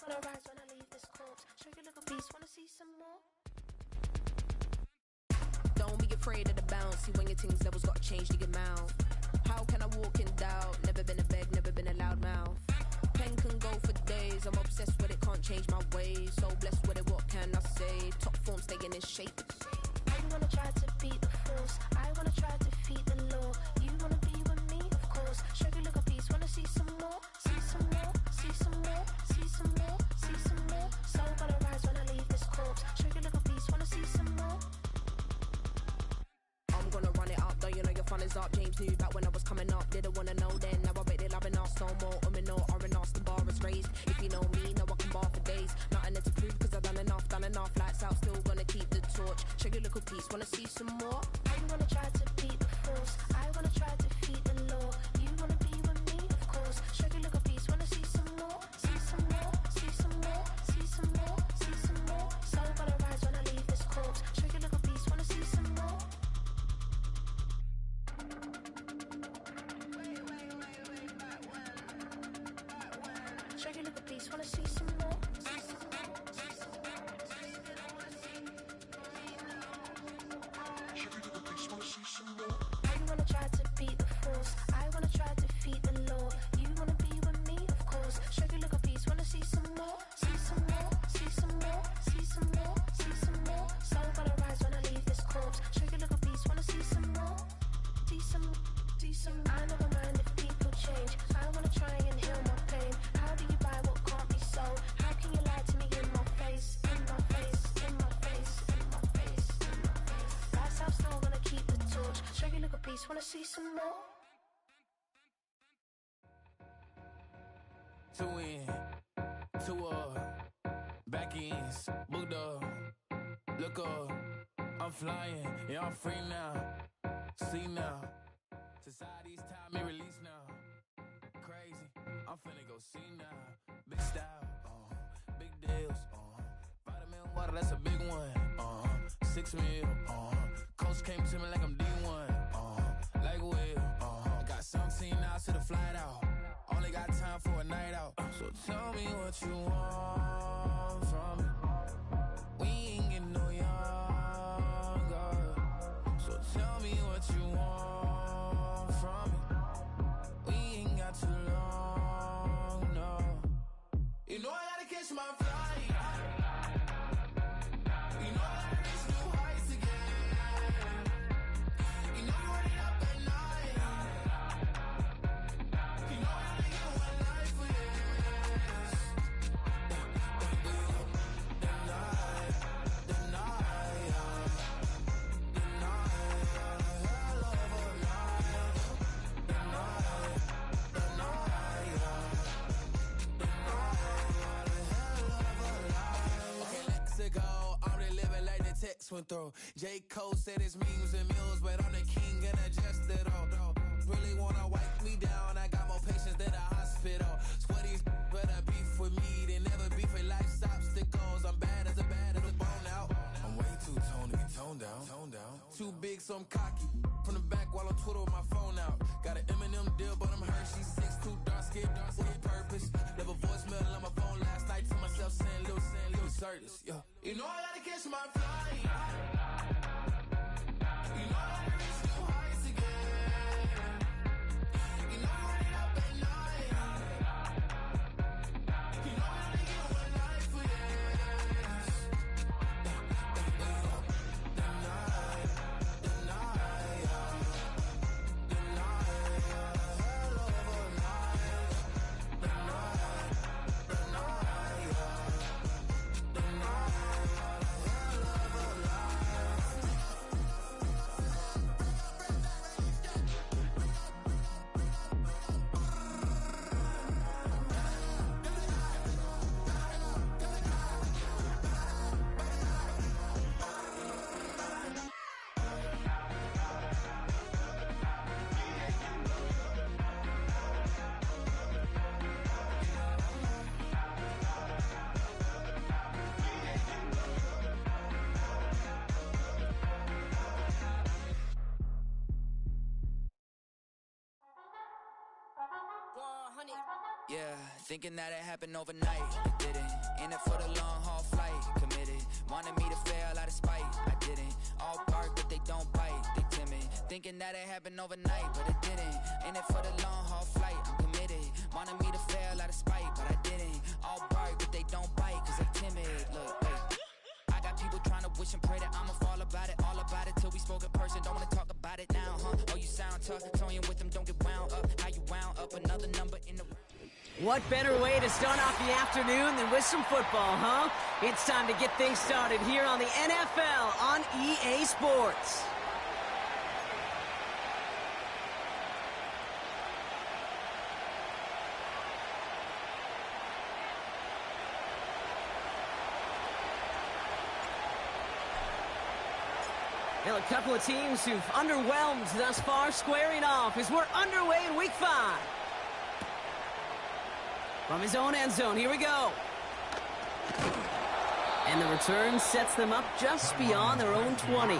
gonna rise when I leave this corpse. Show you little piece, wanna see some more? Don't be afraid of the bounce. See when your things levels gotta change to your mouth. How can I walk in doubt? Never been a beg, never been a loud mouth. Pen can go for days. I'm obsessed with it, can't change my ways. So blessed with it, what can I say? Top form staying in shape. I wanna try to beat the force. I wanna try to defeat the law. You wanna be with me, of course. Show you little piece, wanna see some more? See some more, see some more, see some more, see some more. So gonna rise when I leave this corpse. Show you little piece, wanna see some more? I'm gonna run it up, though you know your fun is up. James knew back when I was coming up, didn't wanna know then. Now I bet they're loving us no more. No R&R, the bar is raised. If you know me, know I can bar for days. Nothing there to prove, cause I've done enough. Lights out, still gonna keep the torch. Show you little piece, wanna see some more? I wanna try to beat the force. I wanna try to defeat the law. You wanna be with me, of course. Show you little piece, wanna see some more? See some more, see some more, see some more, see some more. So gonna rise when I leave this corpse. Show you little piece, wanna see some more? Show you little piece, wanna see some more? I wanna try to beat the force. I wanna try to defeat the law. You wanna be with me, of course. Show you little piece, wanna see some more? See some more, see some more, see some more, see some more. So gonna rise when I leave this corpse. Show you little piece, wanna see some more? See some, see some. I never mind if people change. I wanna try and heal my pain. How do you buy what can't be sold? How can you lie to me in my face? In my face, in my face, in my face, in my face. That's how still gonna keep the torch. Show you little piece, wanna see some more? Two in, two up, back ends, booked up, look up, I'm flying, yeah, I'm free now, see now, society's time me release now, crazy, I'm finna go see now, big style, big deals, vitamin water, that's a big one, 6 mil, coach came to me like I'm D1, like Will, got 17 hours to the flight out. Only got time for a night out. So tell me what you want from me. We ain't getting no younger. So tell me what you want from me. We ain't got too long, no. You know I gotta catch my flight. You know I gotta reach new heights again. You know you run it up at night. You know I only get one life for this. The night, hell of a life. The night, okay, let's go. I'm really living like the text went through. J. Cole said it's memes and mules, but I'm the king and adjusted all. Really wanna wipe me down. I got more patience than a hospital. Sweaties better beef with me. They never beef with life's obstacles. I'm bad as a bone out. I'm way too toned to be toned down. Too big, so I'm cocky. From the back while on Twitter with my phone out. Got an Eminem deal, but I'm Hershey's 6'2", dark skin, with purpose. Never voicemail on my phone last night to myself saying little service. Yeah. You know I gotta catch my flight. You know I gotta reach new heights again. You know I run it up at night. You know I only get one life for this. The night, hell of a life. The night, hell of a life. Honey. Yeah, thinking that it happened overnight. It didn't. In it for the long haul flight. Committed. Wanted me to fail out of spite. I didn't. All bark, but they don't bite. They timid. Thinking that it happened overnight, but it didn't. In it for the long haul flight. I'm committed. Wanted me to fail out of spite, but I didn't. All bark, but they don't bite, cause I'm timid. Look, hey. I got people trying to wish and pray that I'ma fall about it. All about it till we spoke in person. Don't wanna talk about it now, huh? Oh, you sound tough. Toying with them, don't get wound up. How you wound up another number in the... What better way to start off the afternoon than with some football, huh? It's time to get things started here on the NFL on EA Sports. Well, a couple of teams who've underwhelmed thus far squaring off as we're underway in Week 5. From his own end zone, here we go. And the return sets them up just beyond their own 20.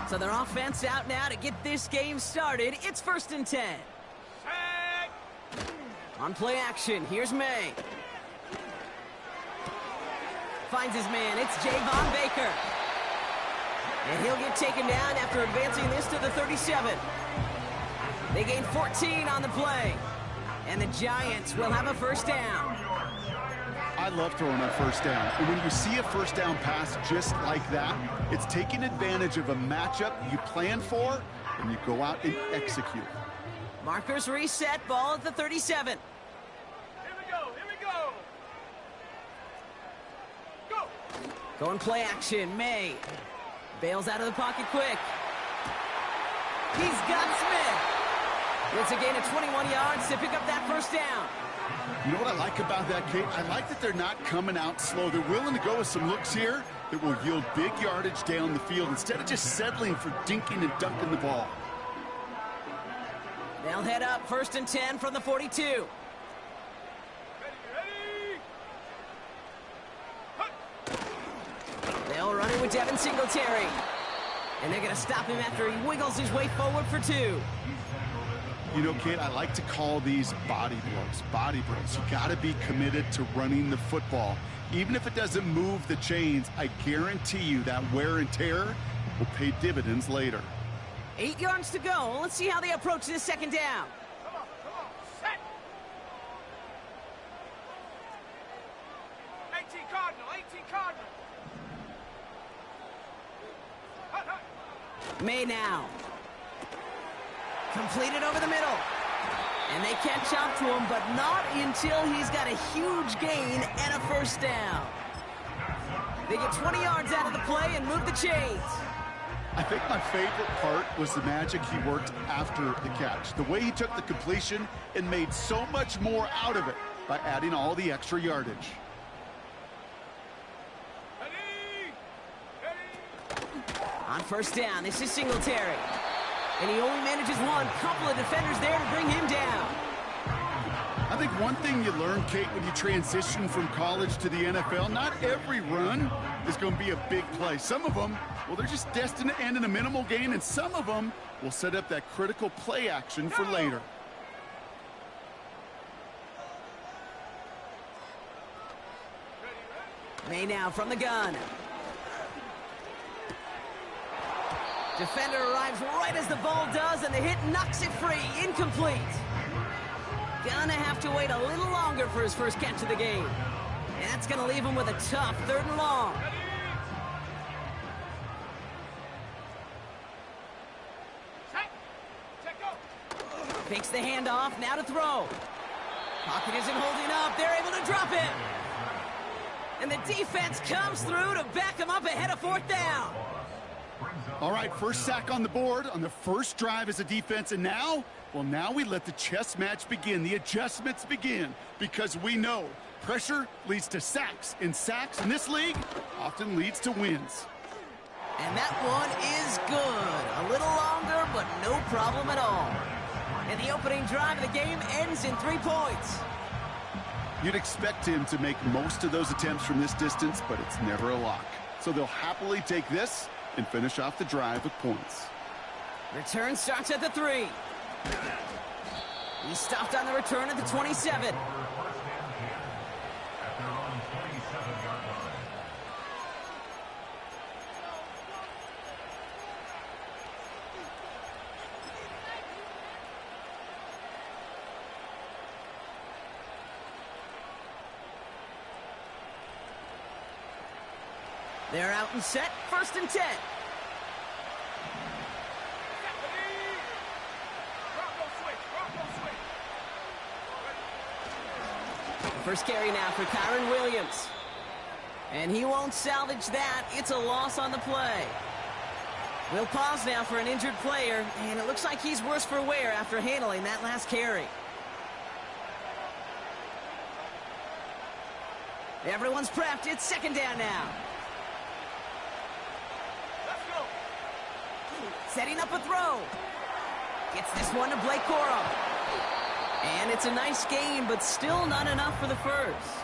So their offense out now to get this game started. It's 1st and 10. On play action, here's May. Finds his man, it's Javon Baker. And he'll get taken down after advancing this to the 37. They gain 14 on the play. And the Giants will have a first down. I love throwing on first down. And when you see a first down pass just like that, it's taking advantage of a matchup you plan for, and you go out and execute. Markers reset, ball at the 37. Going play action, May. Bails out of the pocket quick. He's got Smith. It's a gain of 21 yards to pick up that first down. You know what I like about that, Kate? I like that they're not coming out slow. They're willing to go with some looks here that will yield big yardage down the field instead of just settling for dinking and dunking the ball. They'll head up 1st and 10 from the 42. They'll run it with Devin Singletary. And they're going to stop him after he wiggles his way forward for 2. You know, Kate, I like to call these body blows. Body blows. You got to be committed to running the football. Even if it doesn't move the chains, I guarantee you that wear and tear will pay dividends later. 8 yards to go. Let's see how they approach this second down. Come on, set. 18 Cardinal, 18 Cardinal. May now. Completed over the middle. And they catch up to him, but not until he's got a huge gain and a first down. They get 20 yards out of the play and move the chains. I think my favorite part was the magic he worked after the catch. The way he took the completion and made so much more out of it by adding all the extra yardage. On first down, this is Singletary. And he only manages one. Couple of defenders there to bring him down. I think one thing you learn, Kate, when you transition from college to the NFL, not every run is going to be a big play. Some of them, well, they're just destined to end in a minimal gain, and some of them will set up that critical play action for later. May now from the gun. Defender arrives right as the ball does, and the hit knocks it free. Incomplete. Gonna have to wait a little longer for his first catch of the game. And that's gonna leave him with a tough 3rd and long. Fakes the handoff, now to throw. Pocket isn't holding up, they're able to drop it. And the defense comes through to back him up ahead of 4th down. All right, first sack on the board on the first drive as a defense, and now, well, now we let the chess match begin, the adjustments begin, because we know pressure leads to sacks, and sacks in this league often leads to wins. And that one is good. A little longer, but no problem at all. And the opening drive of the game ends in 3 points. You'd expect him to make most of those attempts from this distance, but it's never a lock. So they'll happily take this and finish off the drive with points. Return starts at the 3. He stopped on the return at the 27. They're out and set, 1st and 10. First carry now for Kyron Williams. And he won't salvage that. It's a loss on the play. We'll pause now for an injured player, and it looks like he's worse for wear after handling that last carry. Everyone's prepped. It's 2nd down now. Setting up a throw. Gets this one to Blake Corum. And it's a nice game, but still not enough for the first.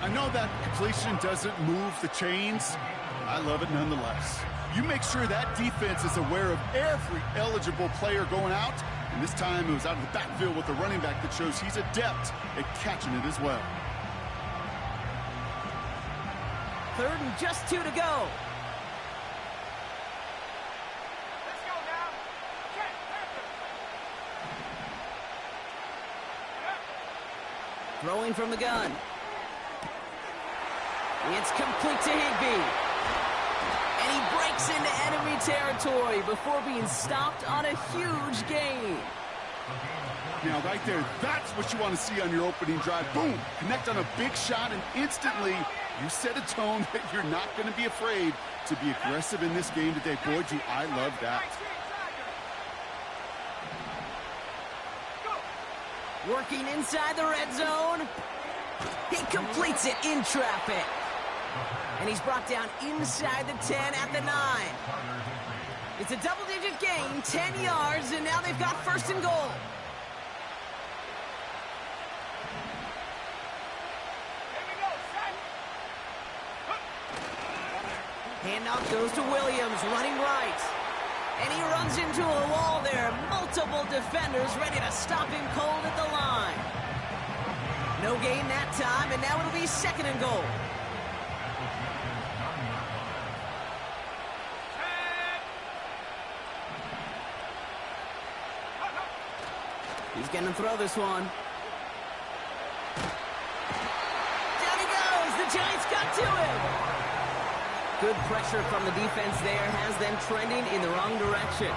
I know that completion doesn't move the chains. I love it nonetheless. You make sure that defense is aware of every eligible player going out. And this time it was out of the backfield with the running back that shows he's adept at catching it as well. 3rd and just 2 to go. Throwing from the gun. It's complete to Higbee. And he breaks into enemy territory before being stopped on a huge gain. Now, right there, that's what you want to see on your opening drive. Boom! Connect on a big shot, and instantly you set a tone that you're not going to be afraid to be aggressive in this game today. Boy, do I love that. Working inside the red zone. He completes it in traffic. And he's brought down inside the 10 at the 9. It's a double-digit gain, 10 yards, and now they've got 1st and goal. Handoff goes to Williams, running right. And he runs into a wall there. Multiple defenders ready to stop him cold at the line. No gain that time, and now it'll be 2nd and goal. He's going to throw this one. Down he goes. The Giants got to him. Good pressure from the defense there has them trending in the wrong direction.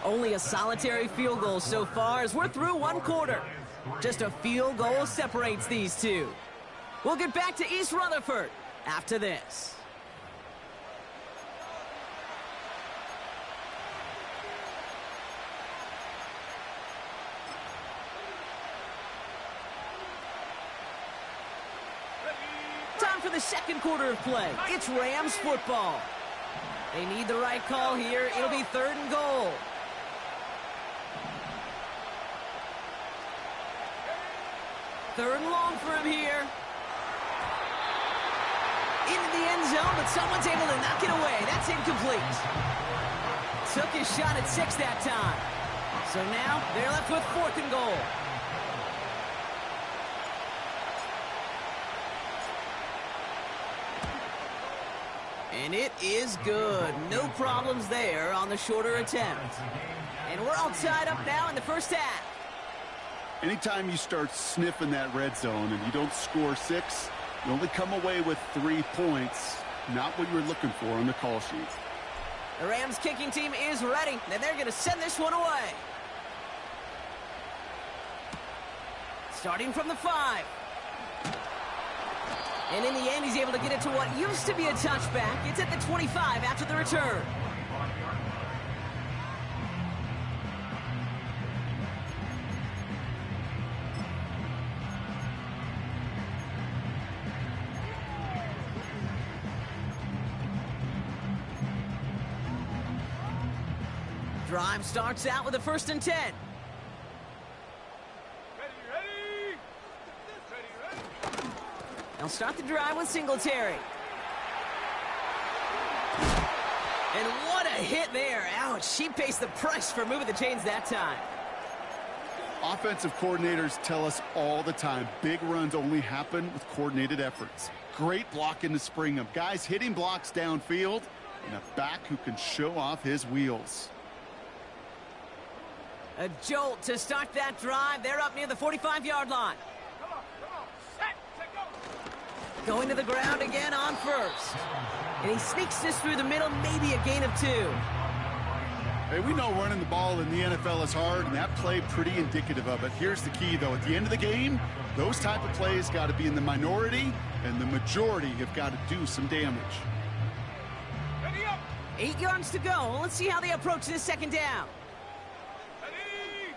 Only a solitary field goal so far as we're through 1 quarter. Just a field goal separates these two. We'll get back to East Rutherford after this. Time for the 2nd quarter of play. It's Rams football. They need the right call here. It'll be 3rd and goal. Third and long for him here. Into the end zone, but someone's able to knock it away. That's incomplete. Took his shot at 6 that time. So now they're left with 4th and goal. And it is good. No problems there on the shorter attempt. And we're all tied up now in the first half. Anytime you start sniffing that red zone and you don't score 6, you only come away with 3 points. Not what you were looking for on the call sheet. The Rams kicking team is ready, and they're going to send this one away. Starting from the 5. And in the end, he's able to get it to what used to be a touchback. It's at the 25 after the return. Drive starts out with a 1st and 10. Ready, ready! Ready, ready! They'll start the drive with Singletary. And what a hit there. Ouch, she pays the price for moving the chains that time. Offensive coordinators tell us all the time, big runs only happen with coordinated efforts. Great blocking to spring them. Guys hitting blocks downfield, and a back who can show off his wheels. A jolt to start that drive. They're up near the 45-yard line. Come on, set, go! Going to the ground again on 1st. And he sneaks this through the middle, maybe a gain of 2. Hey, we know running the ball in the NFL is hard, and that play pretty indicative of it. Here's the key, though. At the end of the game, those type of plays got to be in the minority, and the majority have got to do some damage. Ready up! 8 yards to go. Let's see how they approach this 2nd down. Ready!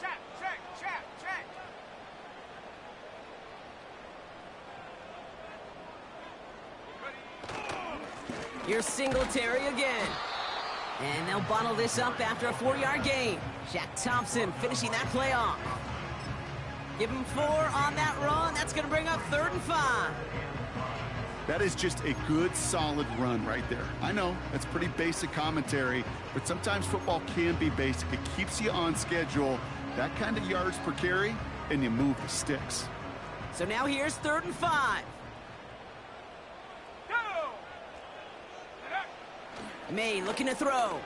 Check, check, check, check! Here's Singletary again. And they'll bottle this up after a 4-yard gain. Shaq Thompson finishing that play off. Give him 4 on that run. That's going to bring up 3rd and 5. That is just a good, solid run right there. I know, that's pretty basic commentary, but sometimes football can be basic. It keeps you on schedule, that kind of yards per carry, and you move the sticks. So now here's 3rd and 5. Go! May looking to throw.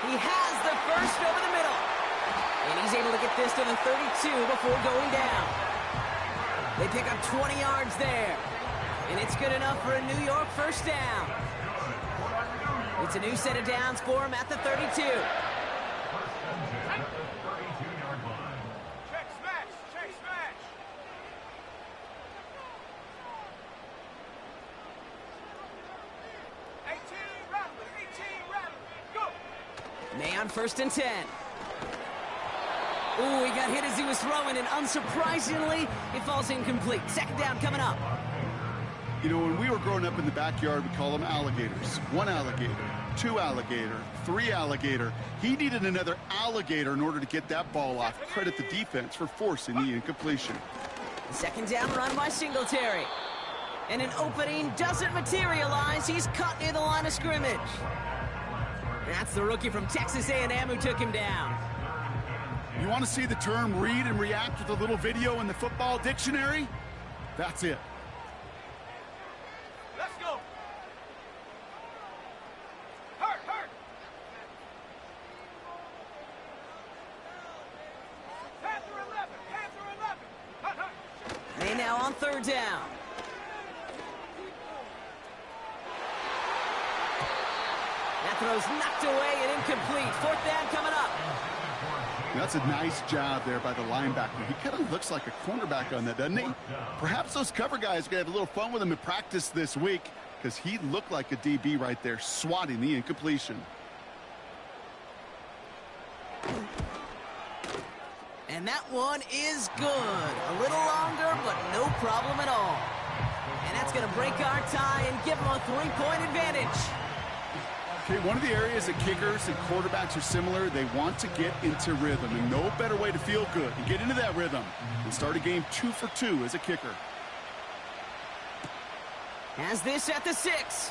He has the first over the middle. And he's able to get this to the 32 before going down. They pick up 20 yards there. And it's good enough for a New York 1st down. It's a new set of downs for him at the 32. Check smash, check smash! May on 1st and 10. Ooh, he got hit as he was throwing, and unsurprisingly, it falls incomplete. 2nd down coming up. You know, when we were growing up in the backyard, we call them alligators. 1 alligator, 2 alligator, 3 alligator. He needed another alligator in order to get that ball off. Credit the defense for forcing the incompletion. The 2nd down run by Singletary. And an opening doesn't materialize. He's cut near the line of scrimmage. That's the rookie from Texas A&M who took him down. You want to see the term read and react with a little video in the football dictionary? That's it. Let's go! Hurt, hurt! Panther 11, Panther 11! Hut, hut! They now on 3rd down. That throw's knocked away and incomplete. 4th down coming up. That's a nice job there by the linebacker. He kind of looks like a cornerback on that, doesn't he? Perhaps those cover guys are going to have a little fun with him in practice this week, because he looked like a DB right there, swatting the incompletion. And that one is good. A little longer, but no problem at all. And that's going to break our tie and give them a 3-point advantage. Okay, one of the areas that kickers and quarterbacks are similar, they want to get into rhythm, and no better way to feel good. You get into that rhythm and start a game 2 for 2 as a kicker. Has this at the 6.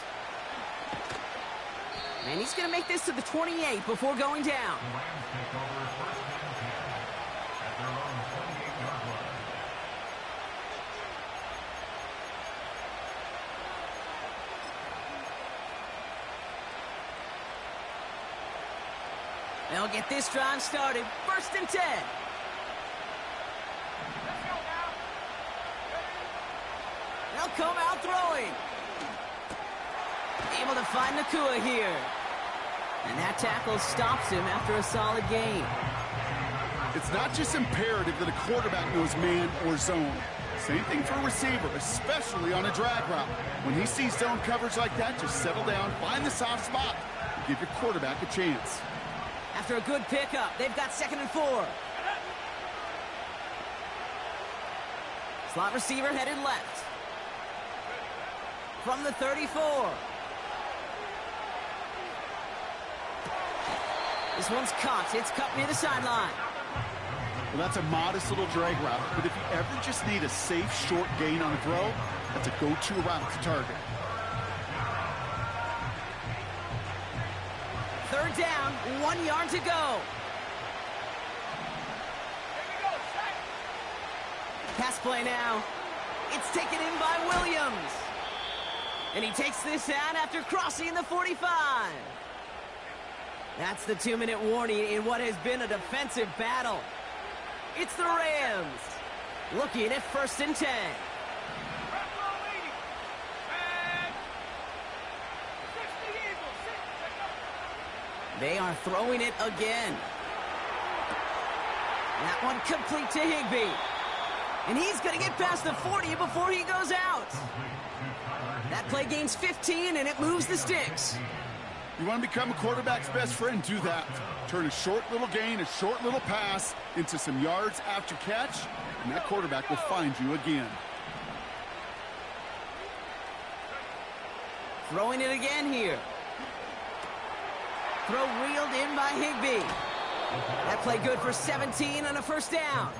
And he's going to make this to the 28 before going down. They'll get this drive started. 1st and 10. They'll come out throwing. Able to find Nacua here. And that tackle stops him after a solid gain. It's not just imperative that a quarterback knows man or zone. Same thing for a receiver, especially on a drag route. When he sees zone coverage like that, just settle down, find the soft spot, and give your quarterback a chance. After a good pickup, they've got 2nd and 4. Slot receiver headed left. from the 34. This one's caught. It's cut near the sideline. Well, that's a modest little drag route, but if you ever just need a safe, short gain on a throw, that's a go-to route to target. Third down, 1 yard to go. Pass play now. It's taken in by Williams. And he takes this out after crossing the 45. That's the 2-minute warning in what has been a defensive battle. It's the Rams looking at 1st and 10. They are throwing it again. That one complete to Higbee. And he's going to get past the 40 before he goes out. That play gains 15, and it moves the sticks. You want to become a quarterback's best friend, do that. Turn a short little gain, a short little pass into some yards after catch, and that quarterback will find you again. Throwing it again here. Throw reeled in by Higbee. That play good for 17 and a 1st down.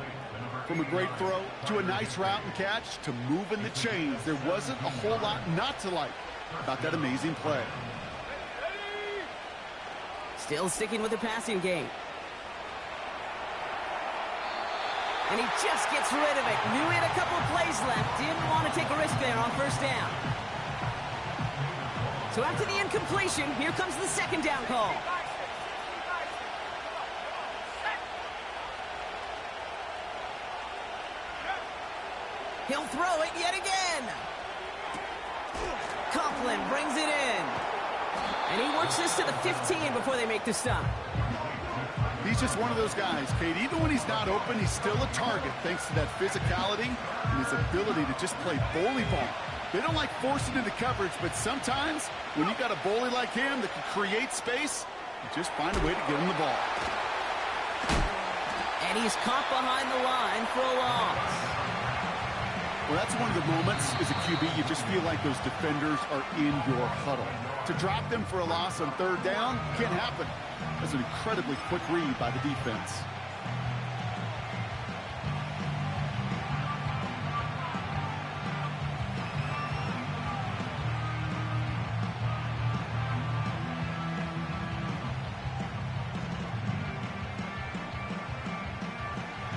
From a great throw to a nice route and catch to moving the chains, there wasn't a whole lot not to like about that amazing play. Still sticking with the passing game. And he just gets rid of it. Knew he had a couple of plays left. Didn't want to take a risk there on 1st down. So after the incompletion, here comes the 2nd down call. He'll throw it yet again. Coughlin brings it in. And he works this to the 15 before they make the stop. He's just one of those guys, Kate. Even when he's not open, he's still a target thanks to that physicality and his ability to just play bully ball. They don't like forcing into coverage, but sometimes when you got a bully like him that can create space, you just find a way to get him the ball. And he's caught behind the line for a loss. Well, that's one of the moments as a QB you just feel like those defenders are in your huddle. To drop them for a loss on 3rd down can't happen. That's an incredibly quick read by the defense.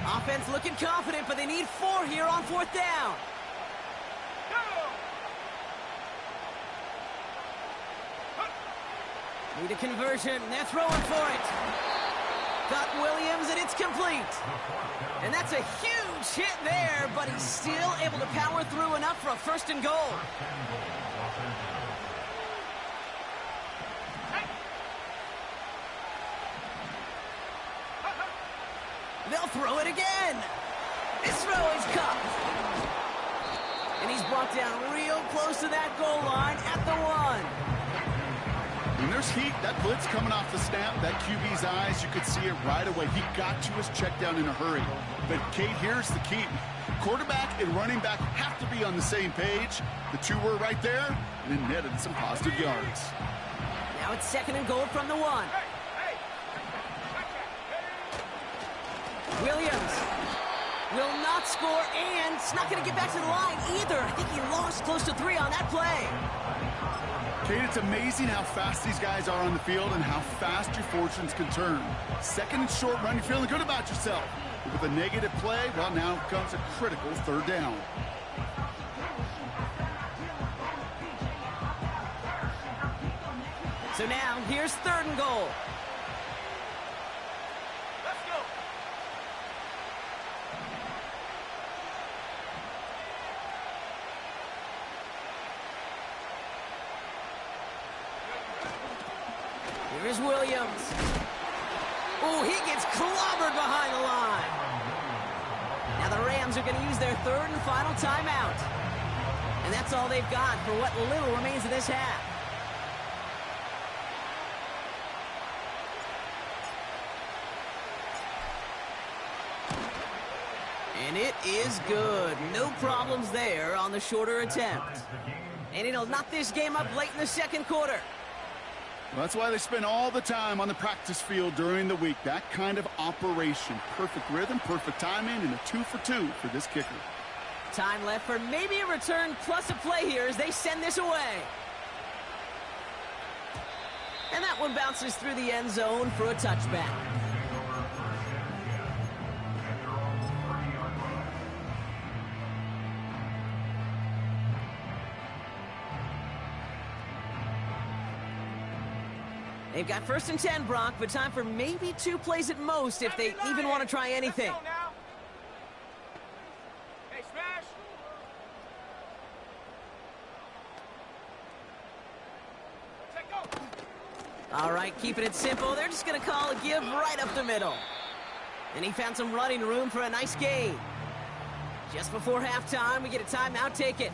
Offense looking confident, but they need 4 here on 4th down. Need a conversion. They're throwing for it. Got Williams, and it's complete. And that's a huge hit there, but he's still able to power through enough for a 1st and goal. They'll throw it again. This throw is caught. And he's brought down real close to that goal line at the 1. When there's heat, that blitz coming off the snap, that QB's eyes, you could see it right away. He got to his check down in a hurry. But, Kate, here's the key. Quarterback and running back have to be on the same page. The two were right there, and then netted some positive yards. Now it's 2nd and goal from the 1. Williams will not score, and it's not going to get back to the line either. I think he lost close to 3 on that play. Kate, it's amazing how fast these guys are on the field and how fast your fortunes can turn. 2nd and short run, you're feeling good about yourself. But with a negative play, well, now comes a critical 3rd down. So now, here's 3rd and goal. Let's go. Here's Williams. Oh, he gets clobbered behind the line. Now the Rams are going to use their 3rd and final timeout. And that's all they've got for what little remains of this half. And it is good. No problems there on the shorter attempt. And it'll knot this game up late in the second quarter. Well, that's why they spend all the time on the practice field during the week. That kind of operation. Perfect rhythm, perfect timing, and a 2 for 2 for this kicker. Time left for maybe a return plus a play here as they send this away. And that one bounces through the end zone for a touchback. They've got 1st and 10, Brock, but time for maybe 2 plays at most if they even want to try anything. Hey, smash. Let's go. All right, keeping it simple. They're just going to call a give right up the middle. And he found some running room for a nice gain. Just before halftime, we get a timeout ticket.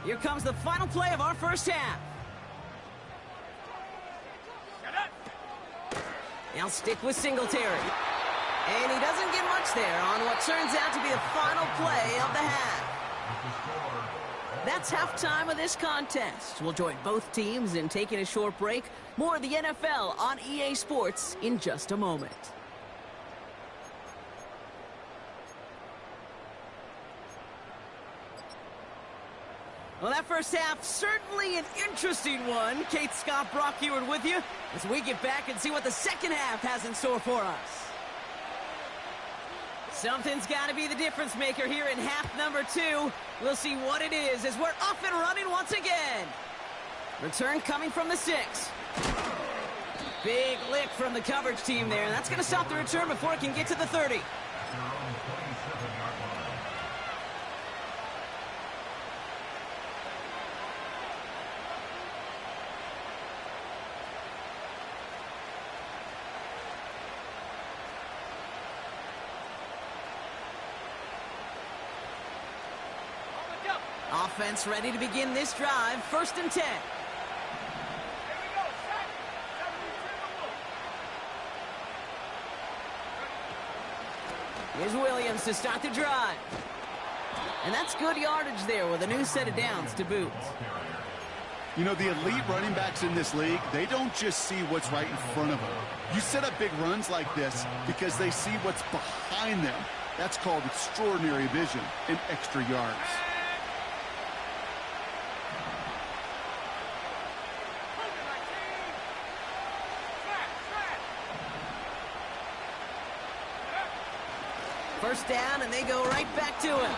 Here comes the final play of our first half. They'll stick with Singletary. And he doesn't get much there on what turns out to be the final play of the half. That's halftime of this contest. We'll join both teams in taking a short break. More of the NFL on EA Sports in just a moment. Well, that first half, certainly an interesting one. Kate Scott, Brock Heward with you as we get back and see what the second half has in store for us. Something's got to be the difference maker here in half number 2. We'll see what it is as we're off and running once again. Return coming from the 6. Big lick from the coverage team there. That's going to stop the return before it can get to the 30. Offense ready to begin this drive. 1st and 10. Here's Williams to start the drive. And that's good yardage there with a new set of downs to boot. You know, the elite running backs in this league, they don't just see what's right in front of them. You set up big runs like this because they see what's behind them. That's called extraordinary vision and extra yards. First down, and they go right back to him.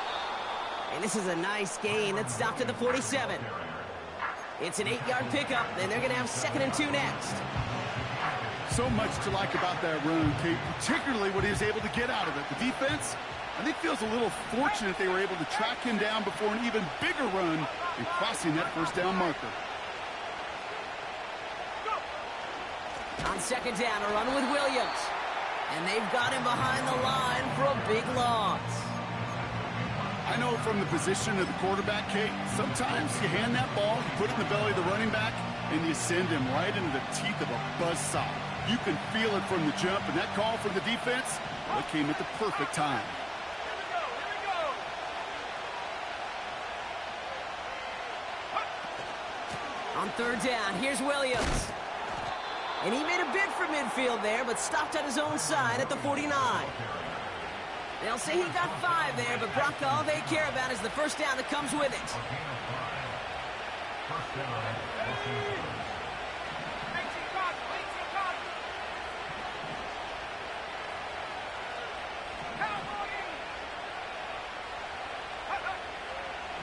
And this is a nice gain. That's stopped at the 47. It's an 8-yard pickup, and they're going to have 2nd and 2 next. So much to like about that run, Kate, particularly what he was able to get out of it. The defense, I think, feels a little fortunate they were able to track him down before an even bigger run and crossing that first down marker. On 2nd down, a run with Williams. And they've got him behind the line for a big loss. I know from the position of the quarterback, Kate, sometimes you hand that ball, you put it in the belly of the running back, and you send him right into the teeth of a buzzsaw. You can feel it from the jump, and that call from the defense, well, it came at the perfect time. On 3rd down, here's Williams. And he made a bid for midfield there, but stopped on his own side at the 49. They'll say he got 5 there, but Brock, all they care about is the first down that comes with it.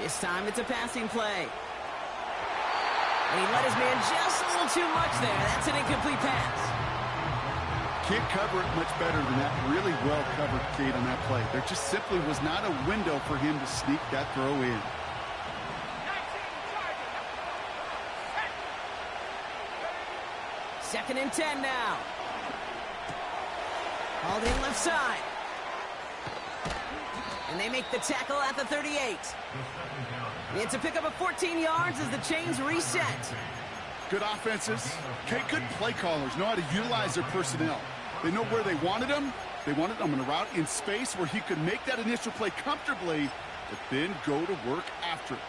This time it's a passing play. And he let his man just a little too much there. That's an incomplete pass. Can't cover it much better than that. Really well covered, Kate, on that play. There just simply was not a window for him to sneak that throw in. Second and 10 now. Hauled in left side. And they make the tackle at the 38. It's a pickup of 14 yards as the chains reset. Good offenses. Okay, good play callers know how to utilize their personnel. They know where they wanted him. They wanted him on a route in space where he could make that initial play comfortably, but then go to work after it.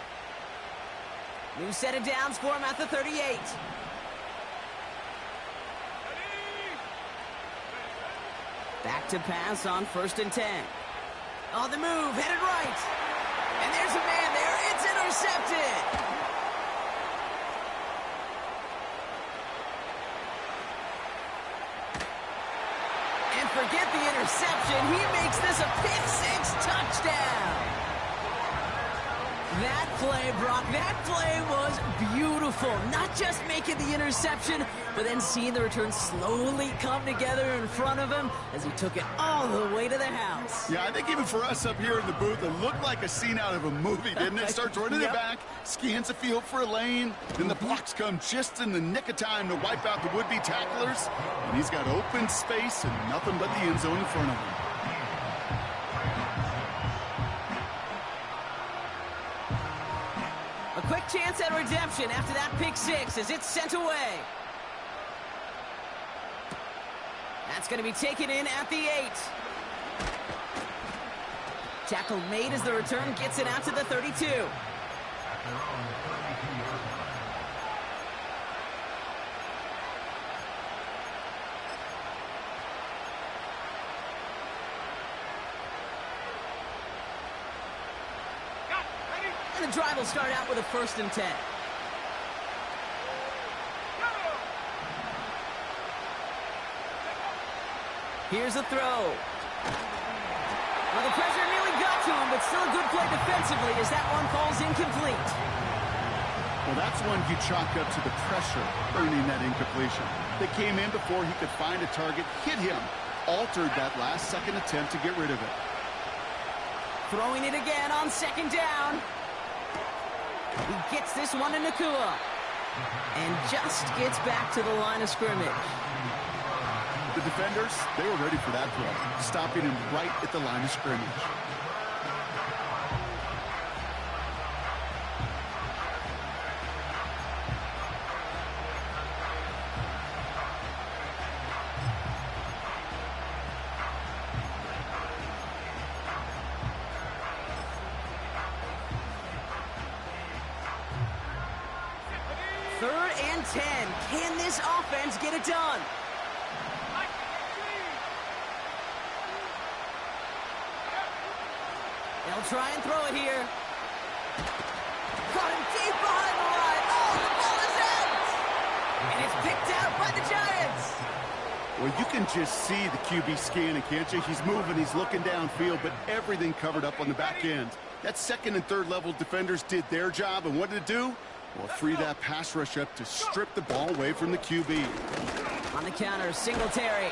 New set of downs for him at the 38. Back to pass on 1st and 10. On the move, headed right. And there's a man there. It's intercepted. And forget the interception. He makes this a pick-6 touchdown. That play, Brock, that play was beautiful. Not just making the interception, but then seeing the return slowly come together in front of him as he took it all the way to the house. Yeah, I think even for us up here in the booth, it looked like a scene out of a movie, didn't it? Starts running it back, scans the field for a lane, then the blocks come just in the nick of time to wipe out the would-be tacklers, and he's got open space and nothing but the end zone in front of him. A quick chance at redemption after that pick-6 as it's sent away. That's going to be taken in at the 8. Tackle made as the return gets it out to the 32. And the drive will start out with a 1st and 10. Here's a throw. Well, the pressure nearly got to him, but still a good play defensively as that one falls incomplete. Well, that's one you chalk up to the pressure earning that incompletion. They came in before he could find a target, hit him, altered that last-second attempt to get rid of it. Throwing it again on 2nd down. He gets this one to Nacua. And just gets back to the line of scrimmage. The defenders, they were ready for that throw, stopping him right at the line of scrimmage. Third and 10. Can this offense get it done? They'll try and throw it here. Got him deep behind the line. Oh, the ball is out! And it's picked out by the Giants. Well, you can just see the QB scanning, can't you? He's moving, he's looking downfield, but everything covered up on the back end. That 2nd and 3rd level defenders did their job, and what did it do? Well, free that pass rush up to strip the ball away from the QB. On the counter, Singletary.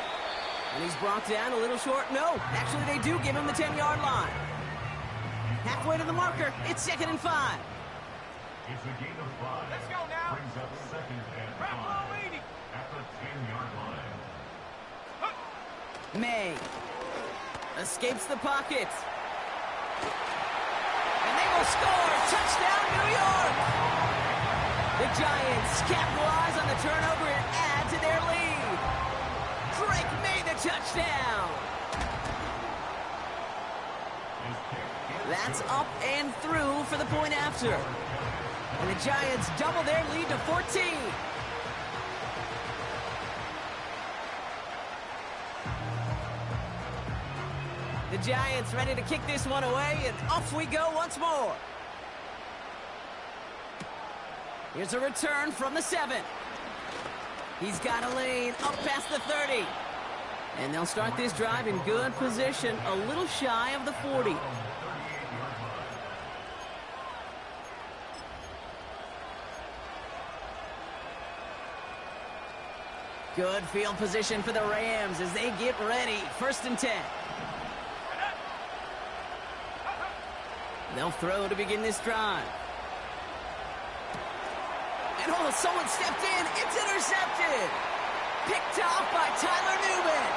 And he's brought down a little short. No, actually they do give him the 10-yard line. Halfway to the marker, it's 2nd and 5. It's a gain of 5. Let's go now. Brings up 2nd and 5 at the 10-yard line. May escapes the pocket. And they will score. Touchdown, New York. The Giants capitalize on the turnover and add to their lead. Drake made the touchdown. That's up and through for the point after. And the Giants double their lead to 14. The Giants ready to kick this one away, and off we go once more. Here's a return from the 7. He's got a lane up past the 30. And they'll start this drive in good position, a little shy of the 40. Good field position for the Rams as they get ready. 1st and 10. They'll throw to begin this drive. And oh, someone stepped in. It's intercepted. Picked off by Tyler Newman.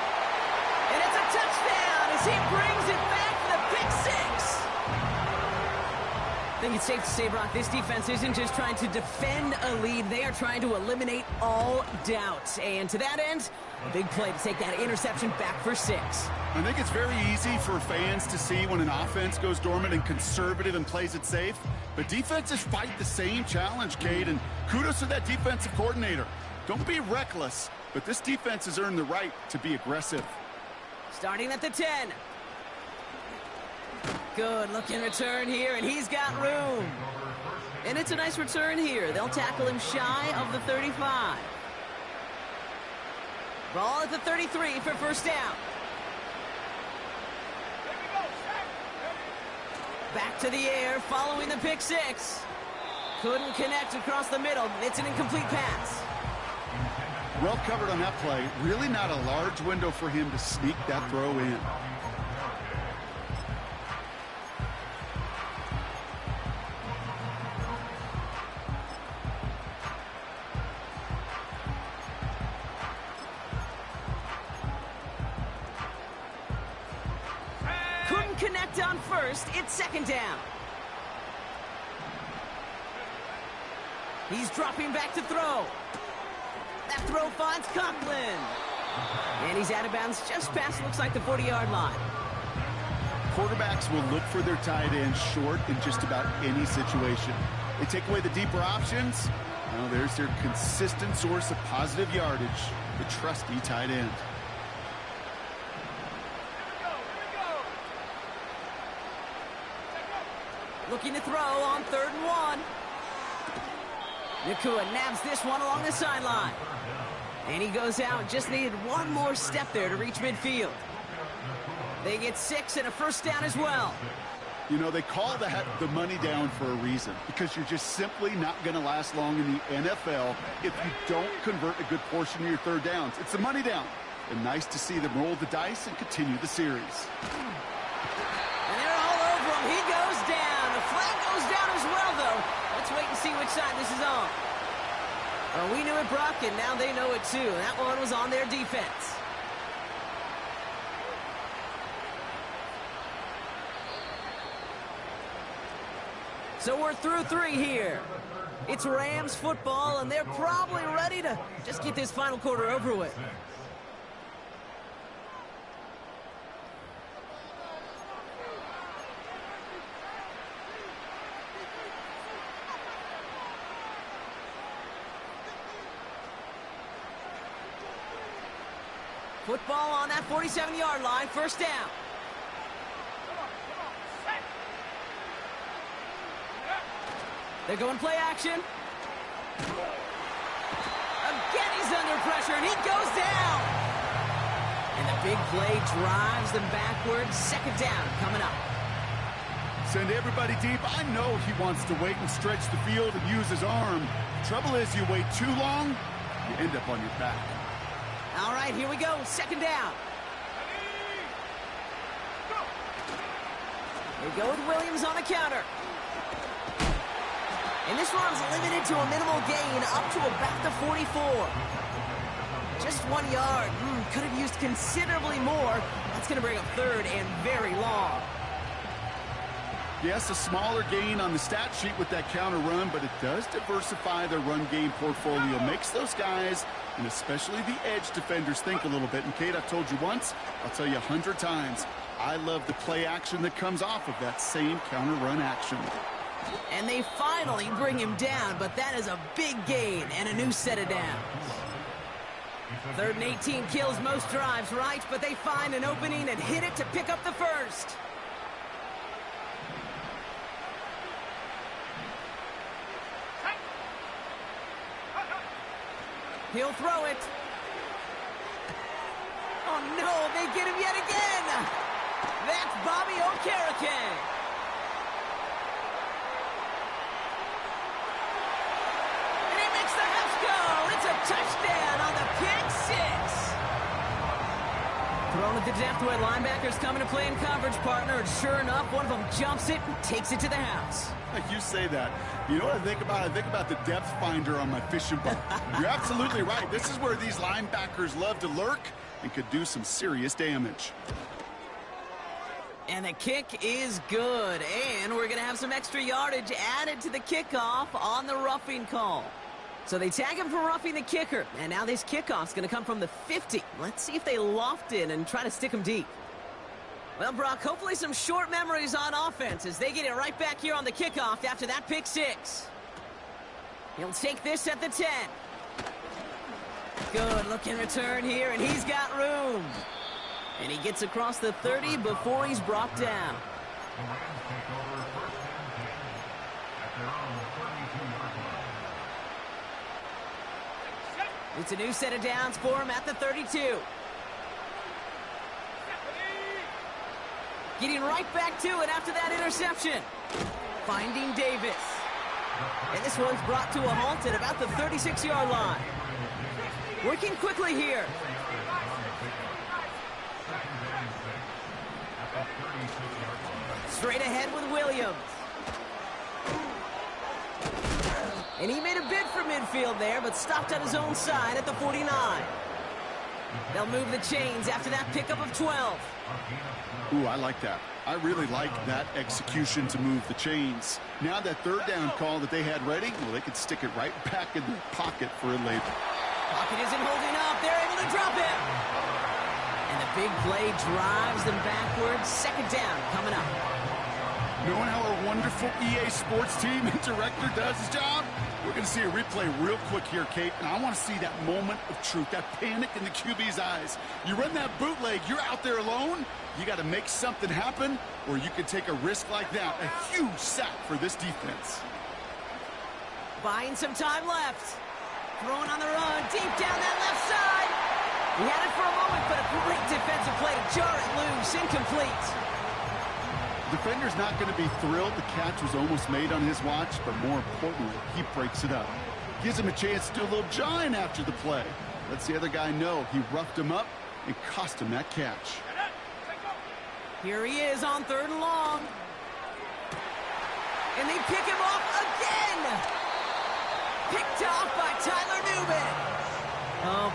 And it's a touchdown as he brings it back for the pick-6. I think it's safe to say, Brock, this defense isn't just trying to defend a lead. They are trying to eliminate all doubt. And to that end, A big play to take that interception back for 6. I think it's very easy for fans to see when an offense goes dormant and conservative and plays it safe. But defenses fight the same challenge, Cade, and kudos to that defensive coordinator. Don't be reckless, but this defense has earned the right to be aggressive. Starting at the 10. Good looking return here, and he's got room. And it's a nice return here. They'll tackle him shy of the 35. Ball at the 33 for first down. Back to the air following the pick 6. Couldn't connect across the middle. It's an incomplete pass. Well covered on that play. Really not a large window for him to sneak that throw in. Couldn't connect on first. It's second down. He's dropping back to throw. That throw finds Conklin. And he's out of bounds just past, looks like, the 40-yard line. Quarterbacks will look for their tight end short in just about any situation. They take away the deeper options. Well, there's their consistent source of positive yardage, the trusty tight end. Looking to throw on 3rd and 1. Nacua nabs this one along the sideline. And he goes out. Just needed one more step there to reach midfield. They get 6 and a first down as well. You know, they call that the money down for a reason, because you're just simply not going to last long in the NFL if you don't convert a good portion of your third downs. It's the money down. And nice to see them roll the dice and continue the series. And they're all over him. He goes down. The flag goes down as well, though. Let's wait and see which side this is on. Well, we knew it, Brock, and now they know it too. That one was on their defense. So we're through 3 here. It's Rams football, and they're probably ready to just get this final quarter over with. Football on that 47-yard line, first down. They're going play action. Again, he's under pressure, and he goes down. And the big play drives them backwards. Second down coming up. Send everybody deep. I know he wants to wait and stretch the field and use his arm. Trouble is, you wait too long, you end up on your back. All right, here we go. Second down. They go with Williams on the counter. And this one's limited to a minimal gain up to about the 44. Just 1 yard. Could have used considerably more. That's going to bring up third and very long. Yes, a smaller gain on the stat sheet with that counter run, but it does diversify their run game portfolio. Makes those guys, and especially the edge defenders, think a little bit. And Kate, I've told you once, I'll tell you 100 times, I love the play action that comes off of that same counter run action. And they finally bring him down, but that is a big gain and a new set of downs. 3rd and 18 kills most drives, right? But they find an opening and hit it to pick up the first. He'll throw it. Oh, no, they get him yet again. That's Bobby Okereke. And he makes the Hawks go. It's a touchdown on the pick 6. Thrown at the depth where linebackers coming to play in coverage, partner. And sure enough, one of them jumps it and takes it to the house. You say that. You know what I think about? I think about the depth finder on my fishing boat. You're absolutely right. This is where these linebackers love to lurk and could do some serious damage. And the kick is good. And we're going to have some extra yardage added to the kickoff on the roughing call. So they tag him for roughing the kicker, and now this kickoff's going to come from the 50. Let's see if they loft in and try to stick him deep. Well, Brock, hopefully some short memories on offense as they get it right back here on the kickoff after that pick six. He'll take this at the 10. Good looking return here, and he's got room. And he gets across the 30 before he's brought down. The Rams take over first and 10 at their own 32-yard line. It's a new set of downs for him at the 32. Getting right back to it after that interception. Finding Davis. And this one's brought to a halt at about the 36-yard line. Working quickly here. Straight ahead with Williams. And he made a bid for midfield there, but stopped on his own side at the 49. They'll move the chains after that pickup of 12. Ooh, I like that. I really like that execution to move the chains. Now that third down call that they had ready, well, they could stick it right back in their pocket for it later. Pocket isn't holding up. They're able to drop him. And the big play drives them backwards. Second down coming up. Knowing how our wonderful EA Sports team and director does his job, we're going to see a replay real quick here, Kate, and I want to see that moment of truth, that panic in the QB's eyes. You run that bootleg, you're out there alone, you got to make something happen, or you can take a risk like that, a huge sack for this defense. Buying some time left. Throwing on the run, deep down that left side. He had it for a moment, but a great defensive play to jar it loose, incomplete. Defender's not going to be thrilled the catch was almost made on his watch, but more importantly, he breaks it up. Gives him a chance to do a little jawing after the play. Lets the other guy know he roughed him up and cost him that catch. Here he is on third and long. And they pick him off again. Picked off by Tyler Newman. Oh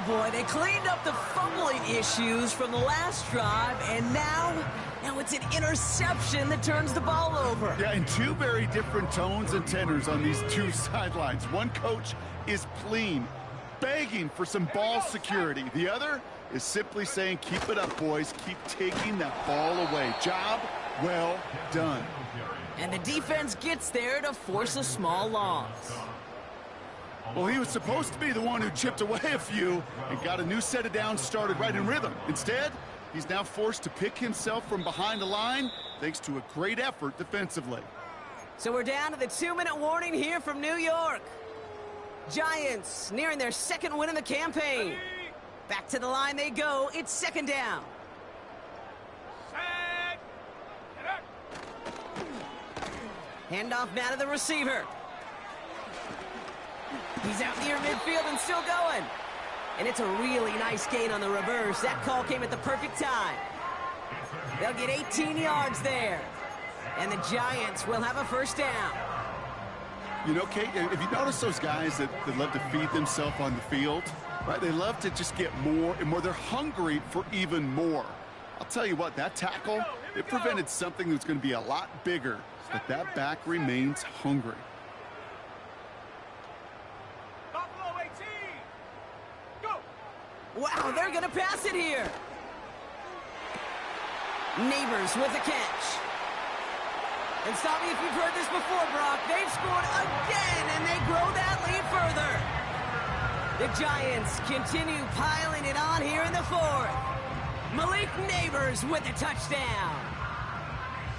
boy, they cleaned up the fumbling issues from the last drive, and now it's an interception that turns the ball over. Yeah, and two very different tones and tenors on these two sidelines. One coach is pleading, begging for some ball security. The other is simply saying, keep it up, boys. Keep taking that ball away. Job well done. And the defense gets there to force a small loss. Well, he was supposed to be the one who chipped away a few and got a new set of downs started right in rhythm. Instead, he's now forced to pick himself from behind the line thanks to a great effort defensively. So we're down to the 2-minute warning here from New York. Giants nearing their second win in the campaign. Back to the line they go. It's second down. Handoff now to the receiver. He's out near midfield and still going. And it's a really nice gain on the reverse. That call came at the perfect time. They'll get 18 yards there. And the Giants will have a first down. You know, Kate, if you notice those guys that love to feed themselves on the field, right? They love to just get more and more. They're hungry for even more. I'll tell you what, that tackle, it prevented something that's going to be a lot bigger. But that back remains hungry. Wow, they're going to pass it here. Neighbors with the catch. And stop me if you've heard this before, Brock. They've scored again, and they grow that lead further. The Giants continue piling it on here in the fourth. Malik Neighbors with a touchdown.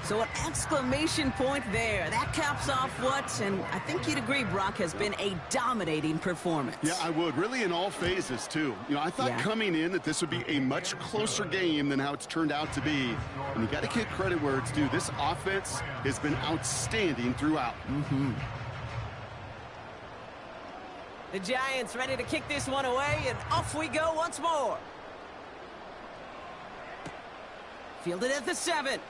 So an exclamation point there. That caps off what, and I think you'd agree, Brock, has been a dominating performance. Yeah, I would. Really in all phases, too. You know, I thought coming in that this would be a much closer game than how it's turned out to be. And you got to give credit where it's due. This offense has been outstanding throughout. The Giants ready to kick this one away, and off we go once more. Fielded at the 7.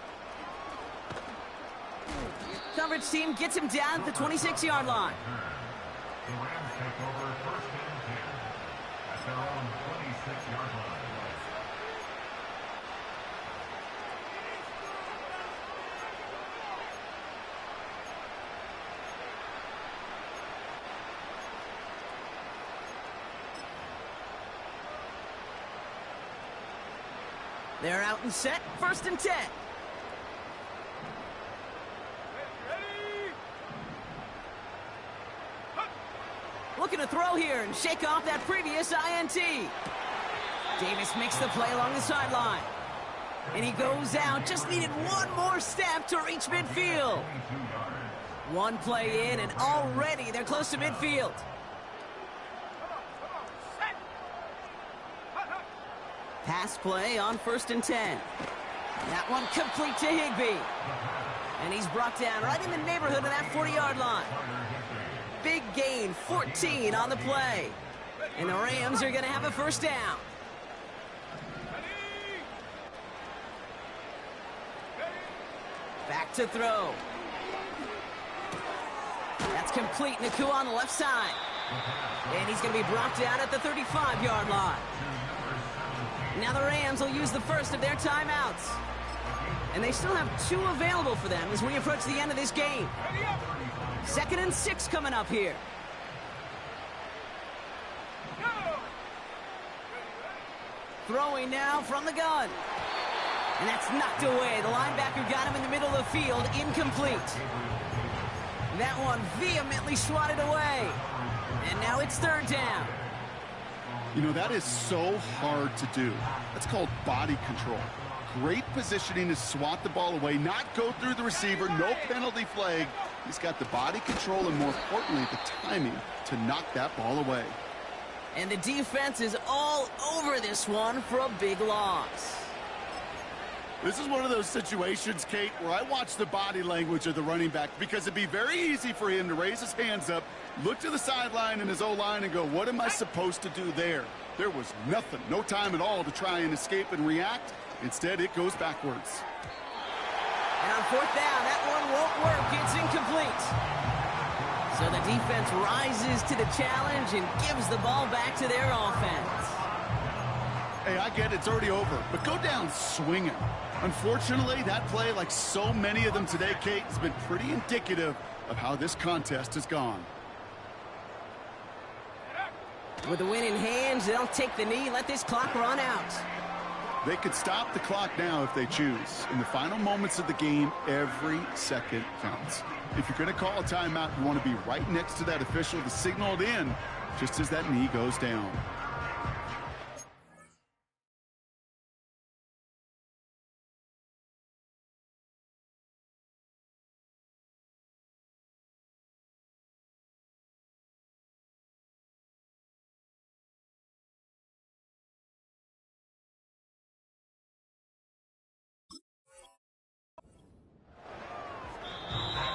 Coverage team gets him down at the 26-yard line. The Rams take over first and 10 at their own 26-yard line. They're out and set, 1st and 10. Looking to throw here and shake off that previous INT. Davis makes the play along the sideline. And he goes out, just needed one more step to reach midfield. One play in, and already they're close to midfield. Pass play on 1st and 10. That one complete to Higbee. And he's brought down right in the neighborhood of that 40-yard line. Big gain, 14 on the play. And the Rams are going to have a 1st down. Back to throw. That's complete. Nacua on the left side. And he's going to be brought down at the 35-yard line. Now the Rams will use the first of their timeouts. And they still have 2 available for them as we approach the end of this game. 2nd and 6 coming up here. Throwing now from the gun. And that's knocked away. The linebacker got him in the middle of the field. Incomplete. That one vehemently swatted away. And now it's 3rd down. You know, that is so hard to do. That's called body control. Great positioning to swat the ball away, not go through the receiver, no penalty flag. He's got the body control and, more importantly, the timing to knock that ball away. And the defense is all over this one for a big loss. This is one of those situations, Kate, where I watch the body language of the running back, because it'd be very easy for him to raise his hands up, look to the sideline and his O-line and go, what am I supposed to do there? There was nothing, no time at all to try and escape and react. Instead, it goes backwards. And on 4th down, that one won't work. It's incomplete. So the defense rises to the challenge and gives the ball back to their offense. Hey, I get it's already over, but go down swinging. Unfortunately, that play, like so many of them today, Kate, has been pretty indicative of how this contest has gone. With the win in hands, they'll take the knee and let this clock run out. They could stop the clock now if they choose. In the final moments of the game, every second counts. If you're going to call a timeout, you want to be right next to that official to signal it in just as that knee goes down.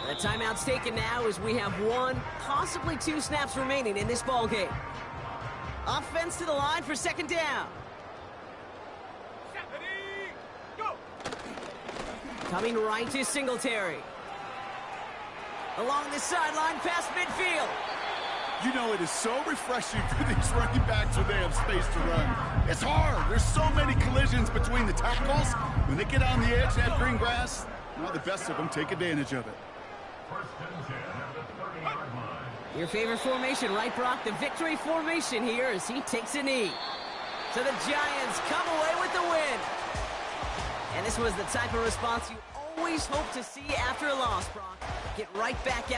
The timeout's taken now as we have 1, possibly 2 snaps remaining in this ball game. Offense to the line for 2nd down. Coming right to Singletary. Along the sideline past midfield. You know, it is so refreshing for these running backs when they have space to run. It's hard. There's so many collisions between the tackles. When they get on the edge, that green grass, well, the best of them take advantage of it. Your favorite formation, right, Brock? The victory formation here as he takes a knee. So the Giants come away with the win. And this was the type of response you always hope to see after a loss, Brock. Get right back out.